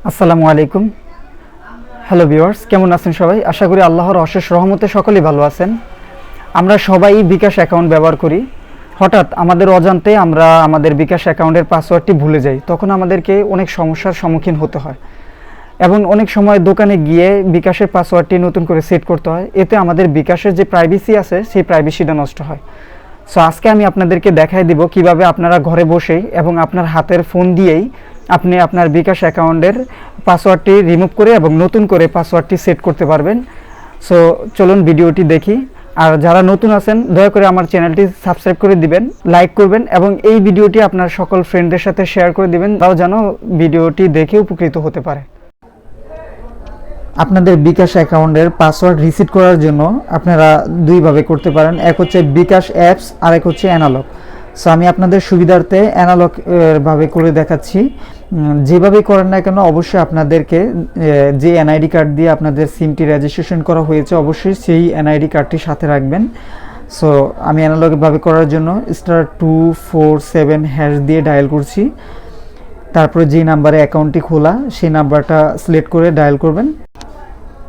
আসসালামু আলাইকুম। Hello viewers, কেমন আছেন সবাই? আশা করি আল্লাহর অশেষ রহমতে সকলেই ভালো আছেন। আমরা সবাই বিকাশ অ্যাকাউন্ট ব্যবহার করি। হঠাৎ আমাদের অজান্তে আমরা আমাদের বিকাশ অ্যাকাউন্টের পাসওয়ার্ডটি ভুলে যাই। তখন আমাদেরকে অনেক সমস্যার সম্মুখীন হতে হয় এবং অনেক সময় দোকানে গিয়ে বিকাশের পাসওয়ার্ডটি নতুন করে সেট করতে হয়। এতে আমাদের বিকাশের যে প্রাইভেসি আছে সেই প্রাইভেসিটা নষ্ট হয়। সো আজকে আমি আপনাদেরকে দেখাই দিব কিভাবে আপনারা ঘরে বসেই এবং আপনার হাতের ফোন দিয়েই আপনি আপনার বিকাশ অ্যাকাউন্টের পাসওয়ার্ডটি রিমুভ করে এবং নতুন করে পাসওয়ার্ডটি সেট করতে পারবেন। সো চলুন ভিডিওটি দেখি। আর যারা নতুন আছেন দয়া করে আমার চ্যানেলটি সাবস্ক্রাইব করে দিবেন, লাইক করবেন এবং এই ভিডিওটি আপনার সকল ফ্রেন্ডদের সাথে শেয়ার করে দিবেন, তাও যেন ভিডিওটি দেখে উপকৃত হতে পারে। আপনাদের বিকাশ অ্যাকাউন্টের পাসওয়ার্ড রিসেট করার জন্য আপনারা দুইভাবে করতে পারেন। এক হচ্ছে বিকাশ অ্যাপস আর এক হচ্ছে অ্যানালগ। সো আমি আপনাদের সুবিধার্থে অ্যানালগ ভাবে করে দেখাচ্ছি। যেভাবে করেন না কেন অবশ্যই আপনাদেরকে যে এনআইডি কার্ড দিয়ে আপনাদের সিমটি রেজিস্ট্রেশন করা হয়েছে অবশ্যই সেই এনআইডি কার্ডটি সাথে রাখবেন। সো আমি অ্যানালগভাবে করার জন্য *247# দিয়ে ডায়াল করছি। তারপরে যে নাম্বারে অ্যাকাউন্টটি খোলা সেই নাম্বারটা সিলেক্ট করে ডায়াল করবেন।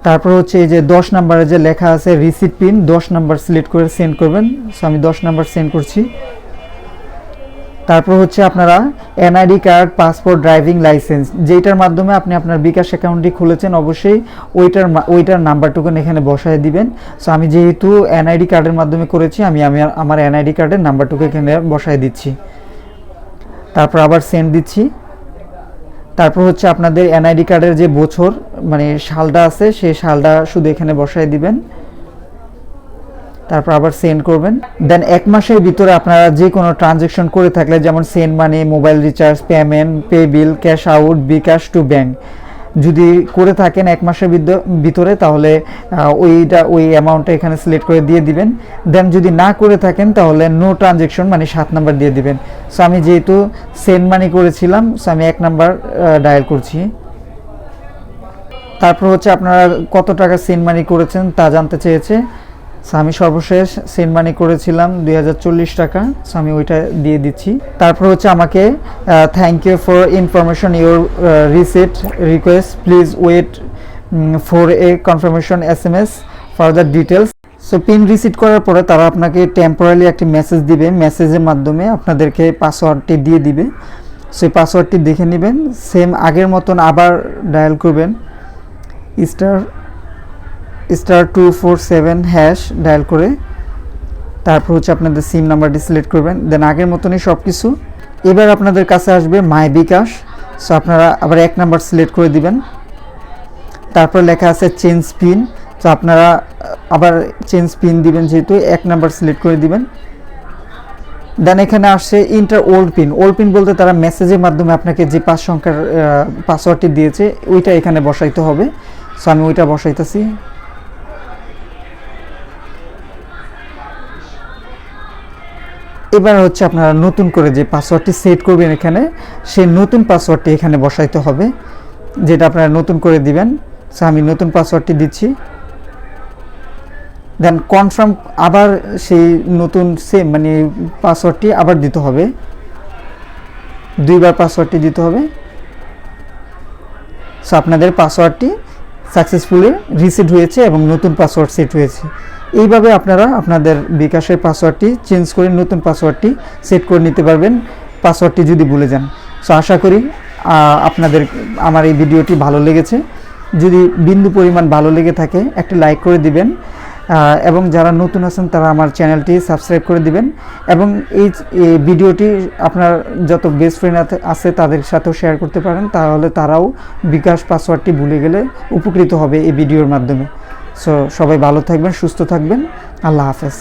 তারপর হচ্ছে এই যে 10 নাম্বারে যে লেখা আছে রিসিট পিন, 10 নাম্বার সিলেক্ট করে সেন্ড করবেন। সো আমি 10 নাম্বার সেন্ড করছি। তারপর হচ্ছে আপনারা NID card, passport, driving licence যেটার মাধ্যমে আপনি আপনার বিকাশ অ্যাকাউন্টটি খুলেছেন অবশ্যই ওইটার নাম্বারটুকু এখানে বসায় দিবেন। সো আমি যেহেতু এনআইডি কার্ডের মাধ্যমে করেছি আমি আমার এনআইডি কার্ডের নাম্বারটুকু এখানে বসায় দিচ্ছি। তারপর আবার সেন্ড দিচ্ছি। তারপর হচ্ছে আপনাদের এনআইডি কার্ডের যে বছর মানে সালটা আছে সেই সালটা শুধু এখানে বসায় দিবেন। তারপর আবার সেন্ড করবেন। দেন 1 মাসের ভিতরে আপনারা যে কোনো ট্রানজ্যাকশন করে থাকলে যেমন send money, mobile recharge, payment, pay bill, cash out, bKash to bank যদি করে থাকেন 1 মাসের ভিতরে তাহলে ওই অ্যামাউন্টটা এখানে সিলেক্ট করে দিয়ে দিবেন। দেন যদি না করে থাকেন তাহলে নো ট্রানজ্যাকশন মানে 7 নাম্বার দিয়ে দিবেন। সো আমি যেহেতু সেন্ড মানি করেছিলাম সো আমি 1 নাম্বার ডায়াল করছি। তারপর হচ্ছে আপনারা কত টাকা সেন্ড মানি করেছেন তা জানতে চেয়েছে। সো আমি সর্বশেষ সেন্ড মানি করেছিলাম 2040 টাকা। সো আমি ওইটা দিয়ে দিচ্ছি। তারপর হচ্ছে আমাকে thank you for information your receipt request, please wait for a confirmation SMS for the details. So pin receipt করার পরে তারা আপনাকে টেম্পোরারি একটি মেসেজ দিবে, মেসেজের মাধ্যমে আপনাদেরকে পাসওয়ার্ডটি দিয়ে দিবে। সো এই পাসওয়ার্ডটি দেখে নেবেন। সেম আগের মতন আবার ডায়াল করবেন, *247# ডায়াল করে তারপর হচ্ছে আপনাদের সিম নাম্বারটি সিলেক্ট করবেন। দেন আগের মতনই সব কিছু। এবার আপনাদের কাছে আসবে মাই বিকাশ। সো আপনারা আবার 1 নাম্বার সিলেক্ট করে দিবেন। তারপর লেখা আছে চেঞ্জ পিন। তো আপনারা আবার চেঞ্জ পিন দিবেন, যেহেতু 1 নাম্বার সিলেক্ট করে দিবেন। দেন এখানে আসছে inter old pin. Old pin বলতে তারা মেসেজের মাধ্যমে আপনাকে যে 5 সংখ্যার পাসওয়ার্ডটি দিয়েছে ওইটা এখানে বসাইতে হবে। সো আমি ওইটা বসাইতেছি। এবার হচ্ছে আপনারা নতুন করে যে পাসওয়ার্ডটি সেট করবেন এখানে সেই নতুন পাসওয়ার্ডটি এখানে বসাইতে হবে, যেটা আপনারা নতুন করে দিবেন। সো আমি নতুন পাসওয়ার্ডটি দিচ্ছি। দেন কনফার্ম আবার সেই নতুন সেম মানে পাসওয়ার্ডটি আবার দিতে হবে, 2বার পাসওয়ার্ডটি দিতে হবে। সো আপনাদের পাসওয়ার্ডটি সাকসেসফুলি রিসেট হয়েছে এবং নতুন পাসওয়ার্ড সেট হয়েছে। এইভাবে আপনারা আপনাদের বিকাশের পাসওয়ার্ডটি চেঞ্জ করে নতুন পাসওয়ার্ডটি সেট করে নিতে পারবেন পাসওয়ার্ডটি যদি ভুলে যান। সো আশা করি আপনাদের আমার এই ভিডিওটি ভালো লেগেছে। যদি বিন্দু পরিমাণ ভালো লেগে থাকে একটা লাইক করে দিবেন এবং যারা নতুন আছেন তারা আমার চ্যানেলটি সাবস্ক্রাইব করে দিবেন এবং এই ভিডিওটি আপনার যত বেস্ট ফ্রেন্ড আছে তাদের সাথেও শেয়ার করতে পারেন, তাহলে তারাও বিকাশ পাসওয়ার্ডটি ভুলে গেলে উপকৃত হবে এই ভিডিওর মাধ্যমে। সো সবাই ভালো থাকবেন, সুস্থ থাকবেন। আল্লাহ হাফেজ।